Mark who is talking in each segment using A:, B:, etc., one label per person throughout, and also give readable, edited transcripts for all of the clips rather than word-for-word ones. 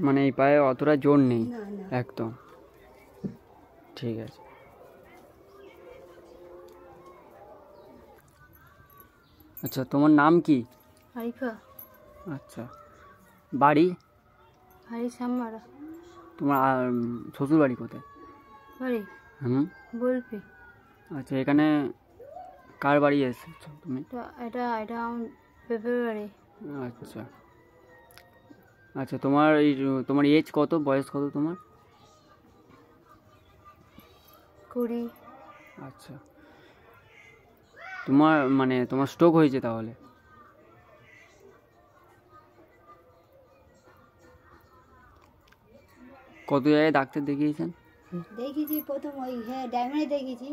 A: মানে এই পায়ে অতটা জোর নেই একদম। ঠিক আছে। আচ্ছা, তোমার নাম কি?
B: আরিফা।
A: আচ্ছা, বাড়ি?
B: বাড়ি শ্যামমারা।
A: তোমার শ্বশুর বাড়ি কোথায়?
B: বাড়ি বলবি।
A: আচ্ছা, এখানে কার বাড়ি এসেছো তুমি?
B: এটা আমার পেঁপের বাড়ি।
A: আচ্ছা আচ্ছা, তোমার এজ কত, বয়স কত তোমার?
B: 20।
A: আচ্ছা, তোমার স্ট্রোক হয়েছে তাহলে? কত জায়গায় ডাক্তার দেখিয়েছেন?
B: দেখিয়েছি প্রথম ওই ডায়মন্ডে দেখিয়েছি।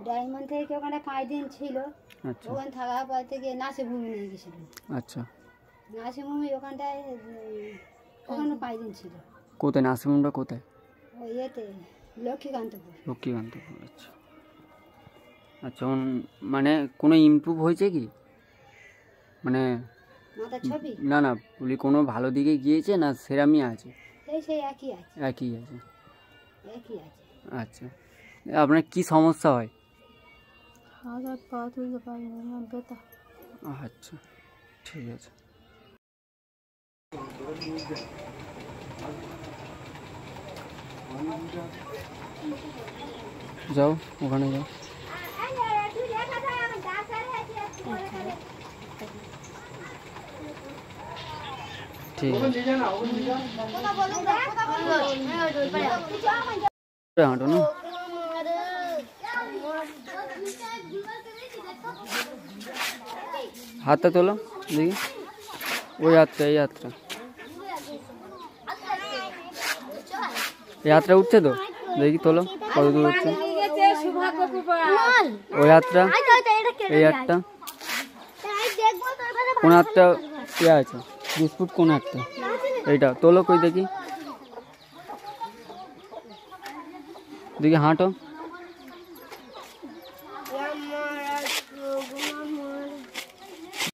B: ডায়মন্ড থেকে ওখানে 5 দিন ছিল।
A: আচ্ছা,
B: ওখানে থাকার পর থেকে নাসিভূমি নিয়ে গেছিল।
A: আচ্ছা,
B: নাসিভূমি ওখানটায় ওখানে 5 দিন ছিল।
A: কোথায় নাসিমুমটা কোথায়?
B: ওই ইয়েতে লক্ষ্মীকান্তপুর।
A: লক্ষ্মীকান্তপুর। আচ্ছা আচ্ছা, মানে কোনো ইমপ্রুভ হয়েছে কি? মানে
B: মাথার ছবি?
A: না না, বলি কোনো ভালো দিকে গিয়েছে না সেরামই আছে?
B: সেই একই আছে।
A: একই আছে।
B: একই আছে।
A: আচ্ছা, আপনার কি সমস্যা হয়?
B: হাত পা তুলতে পারি না, ব্যথা।
A: আচ্ছা, ঠিক আছে। যাও, ওখানে যাও। ঠিক আছে, হাঁটো না। হাতটা তোলো দেখি। ওই হাতটা, এই হাতটা, এই হাতটা উঠছে তো? দেখি তোলো কত দূর উঠছে। ওই হাতটা, এই হাতটা, কোন হাতটা ইয়ে আছে বিস্কুট, কোন হাতটা? এইটা তোলো কই দেখি, দেখি হাঁটো।